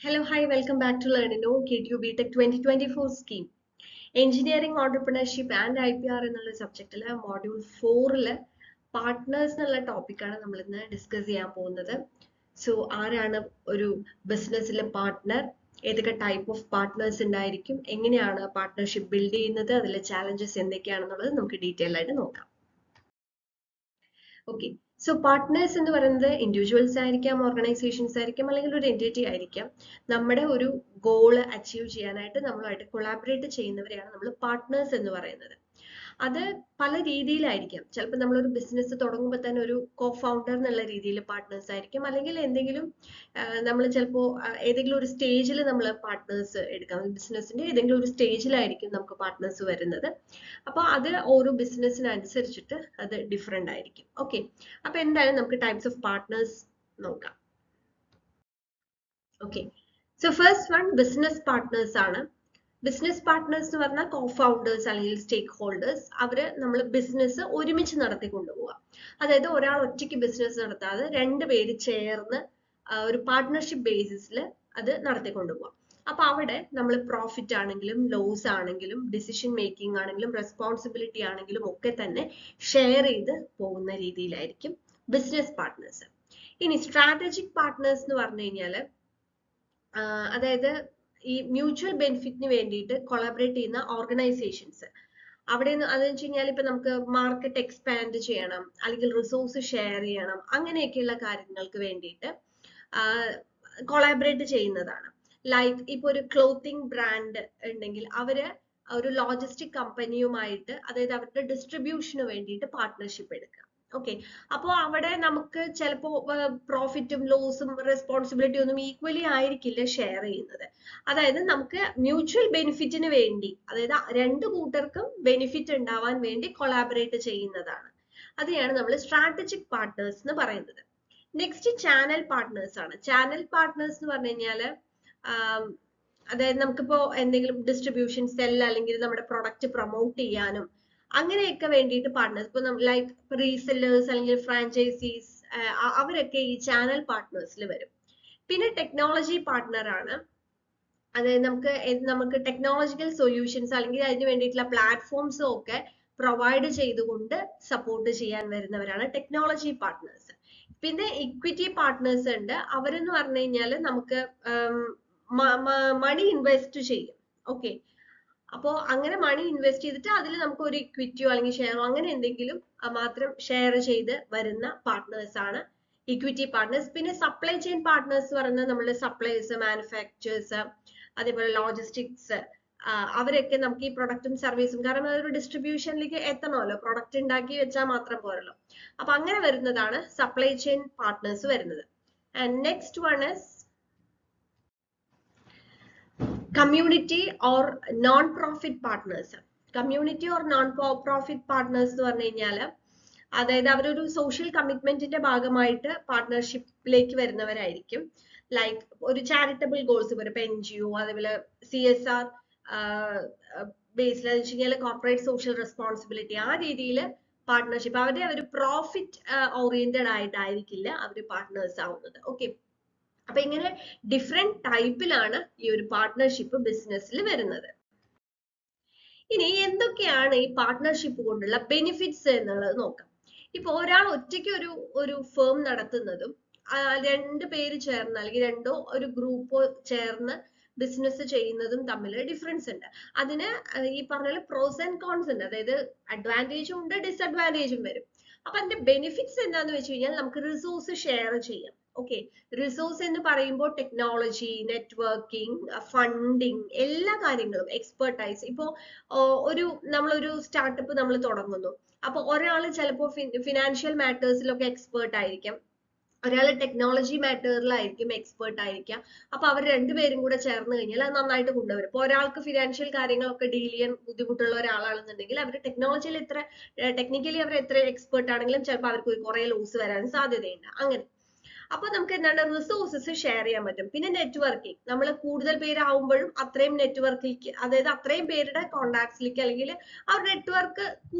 Hello, hi, welcome back to Learnino KTU BTech 2024 scheme. Engineering Entrepreneurship and IPR എന്നുള്ള സബ്ജക്റ്റിൽ module 4ൽ partners എന്നുള്ള ടോപ്പിക്കാണ് നമ്മൾ ഇന്ന് ഡിസ്കസ് ചെയ്യാൻ പോകുന്നത്. സോ ആരാണ് ഒരു ബിസിനസ്സിലെ പാർട്ട്ണർ, ഏതൊക്കെ ടൈപ്പ് ഓഫ് പാർട്ട്നേഴ്സ് ഉണ്ടായിരിക്കും, എങ്ങനെയാണ് പാർട്ട്ണർഷിപ്പ് ബിൽഡ് ചെയ്യുന്നത്, അതിലെ ചാലഞ്ചസ് എന്തൊക്കെയാണെന്നുള്ളത് നമുക്ക് ഡീറ്റെയിൽ ആയിട്ട് നോക്കാം. ഓക്കെ, സോ പാർട്ട്നേഴ്സ് എന്ന് പറയുന്നത് ഇൻഡിവിജ്വൽസ് ആയിരിക്കാം, ഓർഗനൈസേഷൻസ് ആയിരിക്കാം, അല്ലെങ്കിൽ ഒരു എൻറ്റിറ്റി ആയിരിക്കാം. നമ്മുടെ ഒരു ഗോള് അച്ചീവ് ചെയ്യാനായിട്ട് നമ്മളുമായിട്ട് കൊളാബറേറ്റ് ചെയ്യുന്നവരെയാണ് നമ്മൾ പാർട്ട്നേഴ്സ് എന്ന് പറയുന്നത്. അത് പല രീതിയിലായിരിക്കാം. ചിലപ്പോൾ നമ്മളൊരു ബിസിനസ് തുടങ്ങുമ്പോൾ തന്നെ ഒരു കോ ഫൗണ്ടർ എന്നുള്ള രീതിയിൽ പാർട്ട്നേഴ്സ് ആയിരിക്കും, അല്ലെങ്കിൽ എന്തെങ്കിലും നമ്മൾ ചിലപ്പോൾ ഏതെങ്കിലും ഒരു സ്റ്റേജിൽ നമ്മൾ പാർട്ട്നേഴ്സ് എടുക്കാം. ബിസിനസിന്റെ ഏതെങ്കിലും ഒരു സ്റ്റേജിലായിരിക്കും നമുക്ക് പാർട്ട്നേഴ്സ് വരുന്നത്. അപ്പോൾ അത് ഓരോ ബിസിനസ്സിനനുസരിച്ചിട്ട് അത് ഡിഫറെന്റ് ആയിരിക്കും. ഓക്കെ, അപ്പൊ എന്തായാലും നമുക്ക് ടൈപ്സ് ഓഫ് പാർട്ട്നേഴ്സ് നോക്കാം. Okay, so first one business partners ആണ്. ബിസിനസ് പാർട്ട്നേഴ്സ് എന്ന് പറഞ്ഞാൽ കോ ഫൗണ്ടേഴ്സ് അല്ലെങ്കിൽ സ്റ്റേക്ക് ഹോൾഡേഴ്സ്. അവര് നമ്മൾ ബിസിനസ് ഒരുമിച്ച് നടത്തി കൊണ്ടുപോവുക. അതായത് ഒരാൾ ഒറ്റയ്ക്ക് ബിസിനസ് നടത്താതെ രണ്ടുപേര് ചേർന്ന് ഒരു പാർട്ട്ണർഷിപ്പ് ബേസിസിൽ അത് നടത്തി കൊണ്ടുപോകാം. അപ്പൊ അവിടെ നമ്മൾ പ്രോഫിറ്റ് ആണെങ്കിലും ലോസ് ആണെങ്കിലും ഡിസിഷൻ മേക്കിംഗ് ആണെങ്കിലും റെസ്പോൺസിബിലിറ്റി ആണെങ്കിലും ഒക്കെ തന്നെ ഷെയർ ചെയ്ത് പോകുന്ന രീതിയിലായിരിക്കും ബിസിനസ് പാർട്ട്നേഴ്സ്. ഇനി സ്ട്രാറ്റജിക് പാർട്ട്നേഴ്സ് എന്ന് പറഞ്ഞു കഴിഞ്ഞാല് അതായത് ഈ മ്യൂച്വൽ ബെനിഫിറ്റിന് വേണ്ടിയിട്ട് കൊളാബറേറ്റ് ചെയ്യുന്ന ഓർഗനൈസേഷൻസ്. അവിടെ അതെന്ന് വെച്ച് കഴിഞ്ഞാൽ ഇപ്പൊ നമുക്ക് മാർക്കറ്റ് എക്സ്പാൻഡ് ചെയ്യണം, അല്ലെങ്കിൽ റിസോഴ്സ് ഷെയർ ചെയ്യണം, അങ്ങനെയൊക്കെയുള്ള കാര്യങ്ങൾക്ക് വേണ്ടിയിട്ട് കൊളാബറേറ്റ് ചെയ്യുന്നതാണ്. ലൈക്ക് ഇപ്പൊ ഒരു ക്ലോത്തിങ് ബ്രാൻഡ് ഉണ്ടെങ്കിൽ അവര് ഒരു ലോജിസ്റ്റിക് കമ്പനിയുമായിട്ട്, അതായത് അവരുടെ ഡിസ്ട്രിബ്യൂഷന് വേണ്ടിയിട്ട് പാർട്ട്ണർഷിപ്പ് എടുക്കുക. ഓക്കെ, അപ്പോൾ അവിടെ നമുക്ക് ചിലപ്പോൾ പ്രോഫിറ്റും ലോസും റെസ്പോൺസിബിലിറ്റി ഒന്നും ഈക്വലി ആയിരിക്കില്ല ഷെയർ ചെയ്യുന്നത്. അതായത് നമുക്ക് മ്യൂച്വൽ ബെനിഫിറ്റിന് വേണ്ടി, അതായത് രണ്ടു കൂട്ടർക്കും ബെനിഫിറ്റ് ഉണ്ടാവാൻ വേണ്ടി കൊളാബറേറ്റ് ചെയ്യുന്നതാണ്. അതെയാണ് നമ്മൾ സ്ട്രാറ്റജിക് പാർട്ട്നേഴ്സ് എന്ന് പറയുന്നത്. നെക്സ്റ്റ് ചാനൽ പാർട്ട്നേഴ്സ് ആണ്. ചാനൽ പാർട്ട്നേഴ്സ് എന്ന് പറഞ്ഞു കഴിഞ്ഞാല് അതായത് നമുക്കിപ്പോ എന്തെങ്കിലും ഡിസ്ട്രിബ്യൂഷൻ സെൽ അല്ലെങ്കിൽ നമ്മുടെ പ്രൊഡക്റ്റ് പ്രൊമോട്ട് ചെയ്യാനും അങ്ങനെയൊക്കെ വേണ്ടിയിട്ട് പാർട്ട്നേഴ്സ്, ഇപ്പൊ ലൈക്ക് റീസെല്ലേഴ്സ് അല്ലെങ്കിൽ ഫ്രാഞ്ചൈസീസ്, അവരൊക്കെ ഈ ചാനൽ പാർട്ട്നേഴ്സിൽ വരും. പിന്നെ ടെക്നോളജി പാർട്ട്ണർ ആണ്. അതായത് നമുക്ക് ടെക്നോളജിക്കൽ സൊല്യൂഷൻസ് അല്ലെങ്കിൽ അതിന് വേണ്ടിയിട്ടുള്ള പ്ലാറ്റ്ഫോംസും ഒക്കെ പ്രൊവൈഡ് ചെയ്തുകൊണ്ട് സപ്പോർട്ട് ചെയ്യാൻ വരുന്നവരാണ് ടെക്നോളജി പാർട്ട്നേഴ്സ്. പിന്നെ ഇക്വിറ്റി പാർട്ട്നേഴ്സ് ഉണ്ട്. അവരെന്ന് പറഞ്ഞു കഴിഞ്ഞാൽ നമുക്ക് മണി ഇൻവെസ്റ്റ് ചെയ്യും. ഓക്കെ, അപ്പോൾ അങ്ങനെ മണി ഇൻവെസ്റ്റ് ചെയ്തിട്ട് അതിൽ നമുക്ക് ഒരു ഇക്വിറ്റിയോ അല്ലെങ്കിൽ ഷെയറോ അങ്ങനെ എന്തെങ്കിലും മാത്രം ഷെയർ ചെയ്ത് വരുന്ന പാർട്ട്നേഴ്സ് ആണ് ഇക്വിറ്റി പാർട്ട്നേഴ്സ്. പിന്നെ സപ്ലൈ ചെയിൻ പാർട്ട്നേഴ്സ് പറയുന്നത് നമ്മുടെ സപ്ലൈസ്, മാനുഫാക്ചേഴ്സ്, അതേപോലെ ലോജിസ്റ്റിക്സ്, അവരൊക്കെ നമുക്ക് ഈ പ്രൊഡക്റ്റും സർവീസും, കാരണം അതൊരു ഡിസ്ട്രിബ്യൂഷനിലേക്ക് എത്തണമല്ലോ, പ്രൊഡക്റ്റ് ഉണ്ടാക്കി വെച്ചാൽ മാത്രം പോരല്ലോ. അപ്പൊ അങ്ങനെ വരുന്നതാണ് സപ്ലൈ ചെയിൻ പാർട്ട്നേഴ്സ് വരുന്നത്. And next one is community or non profit partners. Community or non profit partners എന്ന് പറഞ്ഞു കഴിഞ്ഞാല് അതായത് അവരൊരു സോഷ്യൽ കമ്മിറ്റ്മെന്റിന്റെ ഭാഗമായിട്ട് പാർട്ട്ണർഷിപ്പിലേക്ക് വരുന്നവരായിരിക്കും. ലൈക്ക് ഒരു ചാരിറ്റബിൾ ഗോൾസ് വരും, ഇപ്പൊ NGO, അതേപോലെ CSR ബേസിൽ എന്ന് വെച്ച് കഴിഞ്ഞാൽ കോർപ്പറേറ്റ് സോഷ്യൽ റെസ്പോൺസിബിലിറ്റി, ആ രീതിയിൽ പാർട്ട്ണർഷിപ്പ്. അവരുടെ ഒരു പ്രോഫിറ്റ് ഓറിയന്റഡ് ആയിട്ടായിരിക്കില്ല അവര് പാർട്ട്നേഴ്സ് ആവുന്നത്. ഓക്കെ, അപ്പൊ ഇങ്ങനെ ഡിഫറെന്റ് ടൈപ്പിലാണ് ഈ ഒരു പാർട്ട്ണർഷിപ്പ് ബിസിനസ്സിൽ വരുന്നത്. ഇനി എന്തൊക്കെയാണ് ഈ പാർട്ട്ണർഷിപ്പ് കൊണ്ടുള്ള ബെനിഫിറ്റ്സ് എന്നുള്ളത് നോക്കാം. ഇപ്പൊ ഒരാൾ ഒറ്റയ്ക്ക് ഒരു ഫേം നടത്തുന്നതും രണ്ട് പേര് ചേർന്ന് അല്ലെങ്കിൽ രണ്ടോ ഒരു ഗ്രൂപ്പോ ചേർന്ന് ബിസിനസ് ചെയ്യുന്നതും തമ്മിൽ ഡിഫറൻസ് ഉണ്ട്. അതിന് ഈ പറഞ്ഞ പ്രോസ് ആൻഡ് കോൺസ് ഉണ്ട്. അതായത് അഡ്വാൻറ്റേജും ഉണ്ട്, ഡിസഡ്വാൻറ്റേജും വരും. അപ്പൊ അതിന്റെ ബെനിഫിറ്റ്സ് എന്താന്ന് വെച്ച് കഴിഞ്ഞാൽ നമുക്ക് റിസോഴ്സ് ഷെയർ ചെയ്യാം. ഓക്കെ, റിസോഴ്സ് എന്ന് പറയുമ്പോൾ ടെക്നോളജി, നെറ്റ്വർക്കിംഗ്, ഫണ്ടിങ്, എല്ലാ കാര്യങ്ങളും, എക്സ്പെർട്ടൈസ്. ഇപ്പോ നമ്മളൊരു സ്റ്റാർട്ടപ്പ് നമ്മൾ തുടങ്ങുന്നു. അപ്പൊ ഒരാൾ ചിലപ്പോൾ ഫിനാൻഷ്യൽ മാറ്റേഴ്സിലൊക്കെ എക്സ്പേർട്ട് ആയിരിക്കും, ഒരാൾ ടെക്നോളജി മാറ്ററിലായിരിക്കും എക്സ്പേർട്ട് ആയിരിക്കാം. അപ്പൊ അവർ രണ്ടുപേരും കൂടെ ചേർന്ന് കഴിഞ്ഞാൽ അത് നന്നായിട്ട് കൊണ്ടുവരും. ഇപ്പൊ ഒരാൾക്ക് ഫിനാൻഷ്യൽ കാര്യങ്ങളൊക്കെ ഡീൽ ചെയ്യാൻ ബുദ്ധിമുട്ടുള്ള ഒരാളാണെന്നുണ്ടെങ്കിൽ അവർ ടെക്നോളജിയിൽ ടെക്നിക്കലി അവർ എത്ര എക്സ്പേർട്ട് ആണെങ്കിലും ചിലപ്പോൾ അവർക്ക് കുറെ ലോസ് വരാൻ സാധ്യതയുണ്ട്. അങ്ങനെ അപ്പൊ നമുക്ക് എന്താണ് റിസോഴ്സസ് ഷെയർ ചെയ്യാൻ പറ്റും. പിന്നെ നെറ്റ്വർക്കിംഗ്, നമ്മൾ കൂടുതൽ പേരാവുമ്പോഴും അത്രയും നെറ്റ്വർക്കിലേക്ക്, അതായത് അത്രയും പേരുടെ കോണ്ടാക്ട്സിലേക്ക് അല്ലെങ്കിൽ അവരുടെ നെറ്റ്വർക്ക്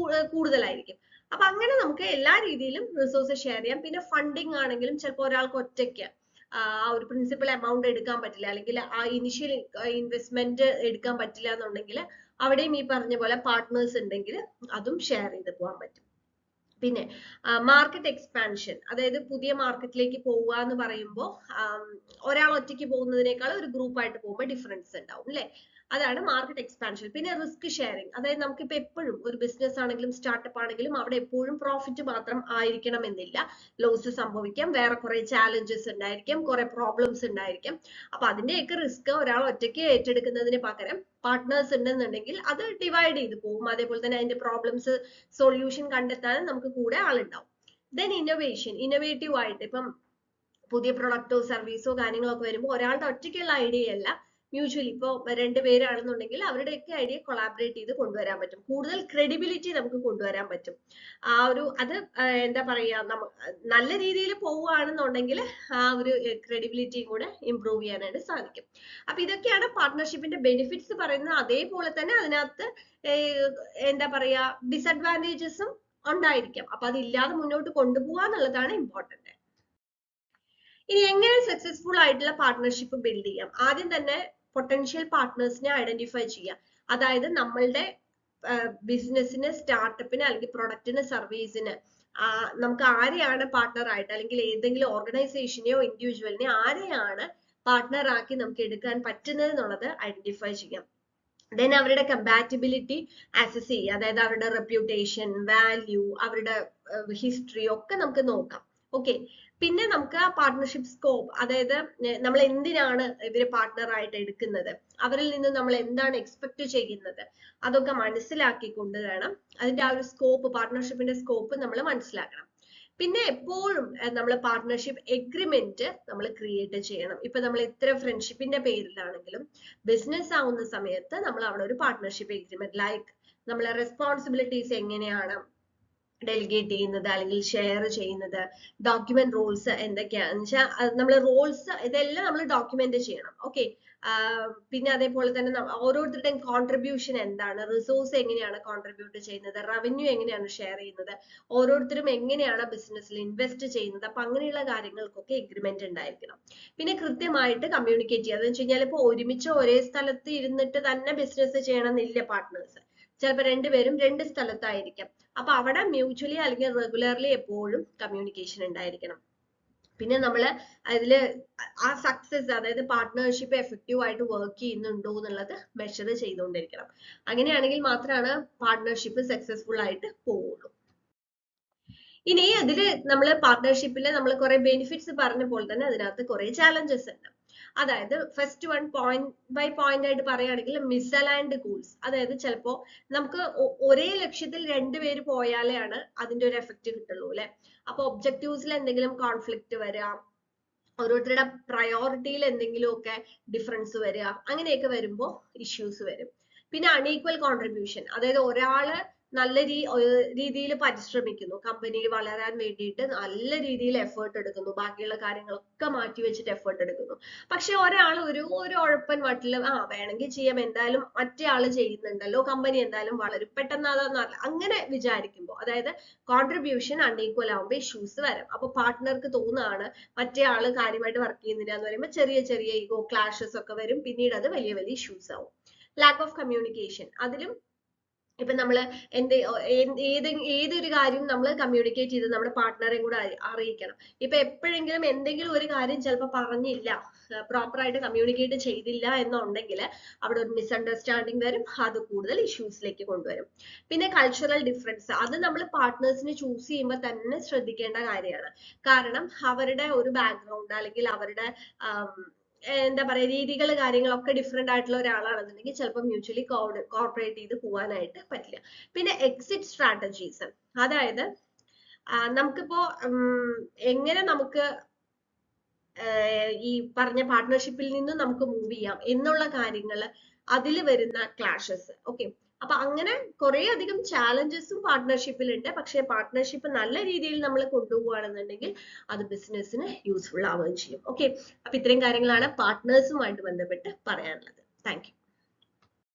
കൂടുതലായിരിക്കും. അപ്പൊ അങ്ങനെ നമുക്ക് എല്ലാ രീതിയിലും റിസോഴ്സസ് ഷെയർ ചെയ്യാം. പിന്നെ ഫണ്ടിങ് ആണെങ്കിലും ചിലപ്പോൾ ഒരാൾക്ക് ഒറ്റയ്ക്ക് ആ ഒരു പ്രിൻസിപ്പൽ എമൗണ്ട് എടുക്കാൻ പറ്റില്ല, അല്ലെങ്കിൽ ആ ഇനിഷ്യൽ ഇൻവെസ്റ്റ്മെന്റ് എടുക്കാൻ പറ്റില്ല എന്നുണ്ടെങ്കിൽ അവിടെയും ഈ പറഞ്ഞ പോലെ പാർട്ട്നേഴ്സ് ഉണ്ടെങ്കിൽ അതും ഷെയർ ചെയ്ത് പോകാൻ പറ്റും. പിന്നെ മാർക്കറ്റ് എക്സ്പാൻഷൻ, അതായത് പുതിയ മാർക്കറ്റിലേക്ക് പോവുക എന്ന് പറയുമ്പോൾ ഒരാൾ ഒറ്റയ്ക്ക് പോകുന്നതിനേക്കാൾ ഒരു ഗ്രൂപ്പായിട്ട് പോകുമ്പോൾ ഡിഫറൻസ് ഉണ്ടാവും അല്ലെ, അതാണ് മാർക്കറ്റ് എക്സ്പാൻഷൻ. പിന്നെ റിസ്ക് ഷെയറിങ്, അതായത് നമുക്കിപ്പോൾ എപ്പോഴും ഒരു ബിസിനസ് ആണെങ്കിലും സ്റ്റാർട്ടപ്പ് ആണെങ്കിലും അവിടെ എപ്പോഴും പ്രോഫിറ്റ് മാത്രം ആയിരിക്കണം എന്നില്ല, ലോസ് സംഭവിക്കാം, വേറെ കുറെ ചാലഞ്ചസ് ഉണ്ടായിരിക്കും, കുറെ പ്രോബ്ലംസ് ഉണ്ടായിരിക്കും. അപ്പൊ അതിന്റെയൊക്കെ റിസ്ക് ഒരാൾ ഒറ്റയ്ക്ക് ഏറ്റെടുക്കുന്നതിന് പകരം പാർട്ട്നേഴ്സ് ഉണ്ടെന്നുണ്ടെങ്കിൽ അത് ഡിവൈഡ് ചെയ്ത് പോകും. അതേപോലെ തന്നെ അതിന്റെ പ്രോബ്ലംസ് സൊല്യൂഷൻ കണ്ടെത്താൻ നമുക്ക് കൂടെ ആളുണ്ടാവും. ദെൻ ഇന്നോവേഷൻ, ഇന്നോവേറ്റീവ് ആയിട്ട് ഇപ്പം പുതിയ പ്രൊഡക്റ്റോ സർവീസോ കാര്യങ്ങളോ ഒക്കെ വരുമ്പോൾ ഒരാളുടെ ഒറ്റയ്ക്കുള്ള ഐഡിയ അല്ല, മ്യൂച്വലി ഇപ്പൊ രണ്ടുപേരാണെന്നുണ്ടെങ്കിൽ അവരുടെയൊക്കെ ഐഡിയ കൊളാബറേറ്റ് ചെയ്ത് കൊണ്ടുവരാൻ പറ്റും, കൂടുതൽ ക്രെഡിബിലിറ്റി നമുക്ക് കൊണ്ടുവരാൻ പറ്റും. ആ ഒരു അത് എന്താ പറയാ, നല്ല രീതിയിൽ പോവുകയാണെന്നുണ്ടെങ്കിൽ ആ ഒരു ക്രെഡിബിലിറ്റിയും കൂടെ ഇംപ്രൂവ് ചെയ്യാനായിട്ട് സാധിക്കും. അപ്പൊ ഇതൊക്കെയാണ് പാർട്ട്ണർഷിപ്പിന്റെ ബെനിഫിറ്റ്സ് പറയുന്നത്. അതേപോലെ തന്നെ അതിനകത്ത് എന്താ പറയാ ഡിസഡ്വാൻറ്റേജസും ഉണ്ടായിരിക്കാം. അപ്പൊ അതില്ലാതെ മുന്നോട്ട് കൊണ്ടുപോകാന്നുള്ളതാണ് ഇമ്പോർട്ടന്റ്. ഇനി എങ്ങനെ സക്സസ്ഫുൾ ആയിട്ടുള്ള പാർട്ട്ണർഷിപ്പ് ബിൽഡ് ചെയ്യാം? ആദ്യം തന്നെ പൊട്ടൻഷ്യൽ പാർട്ട്നേഴ്സിനെ ഐഡന്റിഫൈ ചെയ്യാം. അതായത് നമ്മളുടെ ബിസിനസ്സിന്, സ്റ്റാർട്ടപ്പിന്, അല്ലെങ്കിൽ പ്രൊഡക്റ്റിന്, സർവീസിന് നമുക്ക് ആരെയാണ് പാർട്ട്ണർ ആയിട്ട്, അല്ലെങ്കിൽ ഏതെങ്കിലും ഓർഗനൈസേഷനെയോ ഇൻഡിവിജ്വലിനെ ആരെയാണ് പാർട്ട്ണർ ആക്കി നമുക്ക് എടുക്കാൻ പറ്റുന്നത് എന്നുള്ളത് ഐഡന്റിഫൈ ചെയ്യാം. ദെൻ അവരുടെ കമ്പാറ്റിബിലിറ്റി അസസ് ചെയ്യുക, അതായത് അവരുടെ റെപ്യൂട്ടേഷൻ, വാല്യൂ, അവരുടെ ഹിസ്റ്ററി ഒക്കെ നമുക്ക് നോക്കാം. ഓക്കെ, പിന്നെ നമുക്ക് ആ പാർട്ട്ണർഷിപ്പ് സ്കോപ്പ്, അതായത് നമ്മൾ എന്തിനാണ് ഇവര് പാർട്ട്ണർ ആയിട്ട് എടുക്കുന്നത്, അവരിൽ നിന്ന് നമ്മൾ എന്താണ് എക്സ്പെക്ട് ചെയ്യുന്നത്, അതൊക്കെ മനസ്സിലാക്കിക്കൊണ്ട് വേണം അതിന്റെ ആ ഒരു സ്കോപ്പ്, പാർട്ട്ണർഷിപ്പിന്റെ സ്കോപ്പ് നമ്മൾ മനസ്സിലാക്കണം. പിന്നെ എപ്പോഴും നമ്മൾ പാർട്ട്ണർഷിപ്പ് എഗ്രിമെന്റ് നമ്മൾ ക്രിയേറ്റ് ചെയ്യണം. ഇപ്പൊ നമ്മൾ ഇത്ര ഫ്രണ്ട്ഷിപ്പിന്റെ പേരിലാണെങ്കിലും ബിസിനസ് ആവുന്ന സമയത്ത് നമ്മൾ അവിടെ ഒരു പാർട്ട്ണർഷിപ്പ് എഗ്രിമെന്റ്, ലൈക്ക് നമ്മളെ റെസ്പോൺസിബിലിറ്റീസ് എങ്ങനെയാണ് ഡെലിഗേറ്റ് ചെയ്യുന്നത് അല്ലെങ്കിൽ ഷെയർ ചെയ്യുന്നത്, ഡോക്യുമെന്റ് റോൾസ് എന്തൊക്കെയാണെന്ന് വെച്ചാൽ നമ്മൾ റോൾസ് ഇതെല്ലാം നമ്മൾ ഡോക്യുമെന്റ് ചെയ്യണം. ഓക്കെ, പിന്നെ അതേപോലെ തന്നെ ഓരോരുത്തരുടെയും കോൺട്രിബ്യൂഷൻ എന്താണ്, റിസോഴ്സ് എങ്ങനെയാണ് കോൺട്രിബ്യൂട്ട് ചെയ്യുന്നത്, റവന്യൂ എങ്ങനെയാണ് ഷെയർ ചെയ്യുന്നത്, ഓരോരുത്തരും എങ്ങനെയാണ് ബിസിനസ്സിൽ ഇൻവെസ്റ്റ് ചെയ്യുന്നത്, അപ്പൊ അങ്ങനെയുള്ള കാര്യങ്ങൾക്കൊക്കെ എഗ്രിമെന്റ് ഉണ്ടായിരിക്കണം. പിന്നെ കൃത്യമായിട്ട് കമ്മ്യൂണിക്കേറ്റ് ചെയ്യുക, എന്ന് വെച്ച് കഴിഞ്ഞാൽ ഇപ്പൊ ഒരുമിച്ച് ഒരേ സ്ഥലത്ത് ഇരുന്നിട്ട് തന്നെ ബിസിനസ് ചെയ്യണമെന്നില്ല പാർട്ട്നേഴ്സ്, ചിലപ്പോൾ രണ്ടുപേരും രണ്ട് സ്ഥലത്തായിരിക്കാം. അപ്പൊ അവിടെ മ്യൂച്വലി അല്ലെങ്കിൽ റെഗുലർലി എപ്പോഴും കമ്മ്യൂണിക്കേഷൻ ഉണ്ടായിരിക്കണം. പിന്നെ നമ്മൾ അതിൽ ആ സക്സസ്, അതായത് പാർട്ട്ണർഷിപ്പ് എഫക്റ്റീവ് ആയിട്ട് വർക്ക് ചെയ്യുന്നുണ്ടോ എന്നുള്ളത് മെഷർ ചെയ്തുകൊണ്ടിരിക്കണം. അങ്ങനെയാണെങ്കിൽ മാത്രമാണ് പാർട്ട്ണർഷിപ്പ് സക്സസ്ഫുൾ ആയിട്ട് പോവുള്ളൂ. ഇനി അതില് നമ്മൾ പാർട്ട്ണർഷിപ്പിൽ നമ്മൾ കുറെ ബെനിഫിറ്റ്സ് പറഞ്ഞ പോലെ തന്നെ അതിനകത്ത് കുറെ ചാലഞ്ചസ് ഉണ്ട്. അതായത് first one, point by point ആയിട്ട് പറയുകയാണെങ്കിൽ മിസ്അലൈൻഡ് ഗോൾസ്, അതായത് ചിലപ്പോ നമുക്ക് ഒരേ ലക്ഷ്യത്തിൽ രണ്ടുപേര് പോയാലെയാണ് അതിന്റെ ഒരു എഫക്റ്റ് കിട്ടുള്ളൂ അല്ലെ. അപ്പൊ ഒബ്ജക്റ്റീവ്സിൽ എന്തെങ്കിലും കോൺഫ്ലിക്റ്റ് വരാം, ഓരോരുത്തരുടെ പ്രയോറിറ്റിയിൽ എന്തെങ്കിലുമൊക്കെ ഡിഫറൻസ് വരിക, അങ്ങനെയൊക്കെ വരുമ്പോൾ ഇഷ്യൂസ് വരും. പിന്നെ അൺഈക്വൽ കോൺട്രിബ്യൂഷൻ, അതായത് ഒരാള് നല്ല രീതിയിൽ പരിശ്രമിക്കുന്നു, കമ്പനിയിൽ വളരാൻ വേണ്ടിയിട്ട് നല്ല രീതിയിൽ എഫേർട്ട് എടുക്കുന്നു, ബാക്കിയുള്ള കാര്യങ്ങളൊക്കെ മാറ്റി വെച്ചിട്ട് എഫേർട്ട് എടുക്കുന്നു. പക്ഷെ ഒരാൾ ഒരു ഉഴപ്പൻ മട്ടില് വേണമെങ്കിൽ ചെയ്യാം, എന്തായാലും മറ്റേ ആള് ചെയ്യുന്നുണ്ടല്ലോ, കമ്പനി എന്തായാലും വളരും, പെട്ടെന്ന് അതൊന്നും അങ്ങനെ വിചാരിക്കുമ്പോൾ, അതായത് കോൺട്രിബ്യൂഷൻ അൺഈക്വൽ ആവുമ്പോൾ ഇഷ്യൂസ് വരും. അപ്പൊ പാർട്ട്ണർക്ക് തോന്നുകയാണ് മറ്റേ ആള് കാര്യമായിട്ട് വർക്ക് ചെയ്യുന്നില്ല എന്ന് പറയുമ്പോൾ ചെറിയ ചെറിയ ഈഗോ ക്ലാഷസ് ഒക്കെ വരും, പിന്നീട് അത് വലിയ വലിയ ഇഷ്യൂസ് ആവും. ലാക്ക് ഓഫ് കമ്മ്യൂണിക്കേഷൻ, അതിലും ഇപ്പൊ നമ്മള് ഏതൊരു കാര്യം നമ്മൾ കമ്മ്യൂണിക്കേറ്റ് ചെയ്ത് നമ്മുടെ പാർട്ട്ണറെയും കൂടെ അറിയിക്കണം. ഇപ്പൊ എപ്പോഴെങ്കിലും എന്തെങ്കിലും ഒരു കാര്യം ചിലപ്പോൾ പറഞ്ഞില്ല, പ്രോപ്പർ ആയിട്ട് കമ്മ്യൂണിക്കേറ്റ് ചെയ്തില്ല എന്നുണ്ടെങ്കിൽ അവിടെ ഒരു മിസ്അണ്ടർസ്റ്റാൻഡിങ് വരും, അത് കൂടുതൽ ഇഷ്യൂസിലേക്ക് കൊണ്ടുവരും. പിന്നെ കൾച്ചറൽ ഡിഫറൻസ്, അത് നമ്മൾ പാർട്ട്നേഴ്സിനെ ചൂസ് ചെയ്യുമ്പോൾ തന്നെ ശ്രദ്ധിക്കേണ്ട കാര്യമാണ്. കാരണം അവരുടെ ഒരു ബാക്ക്ഗ്രൗണ്ട് അല്ലെങ്കിൽ അവരുടെ എന്താ പറയാ രീതികൾ കാര്യങ്ങളൊക്കെ ഡിഫറെന്റ് ആയിട്ടുള്ള ഒരാളാണെന്നുണ്ടെങ്കിൽ ചിലപ്പോൾ മ്യൂച്വലി കോർപ്പറേറ്റ് ചെയ്ത് പോകാനായിട്ട് പറ്റില്ല. പിന്നെ എക്സിറ്റ് സ്ട്രാറ്റജീസ്, അതായത് നമുക്കിപ്പോ എങ്ങനെ നമുക്ക് ഈ പറഞ്ഞ പാർട്ട്ണർഷിപ്പിൽ നിന്ന് നമുക്ക് മൂവ് ചെയ്യാം എന്നുള്ള കാര്യങ്ങൾ, അതിൽ വരുന്ന ക്ലാഷസ്. ഓക്കെ, അപ്പൊ അങ്ങനെ കുറെ അധികം ചാലഞ്ചസും പാർട്ട്ണർഷിപ്പിൽ ഉണ്ട്. പക്ഷെ പാർട്ട്ണർഷിപ്പ് നല്ല രീതിയിൽ നമ്മൾ കൊണ്ടുപോവുകയാണെന്നുണ്ടെങ്കിൽ അത് ബിസിനസ്സിന് യൂസ്ഫുൾ ആവുകയും ചെയ്യും. ഓക്കെ, അപ്പൊ ഇത്രയും കാര്യങ്ങളാണ് പാർട്ട്നേഴ്സുമായിട്ട് ബന്ധപ്പെട്ട് പറയാനുള്ളത്. Thank you.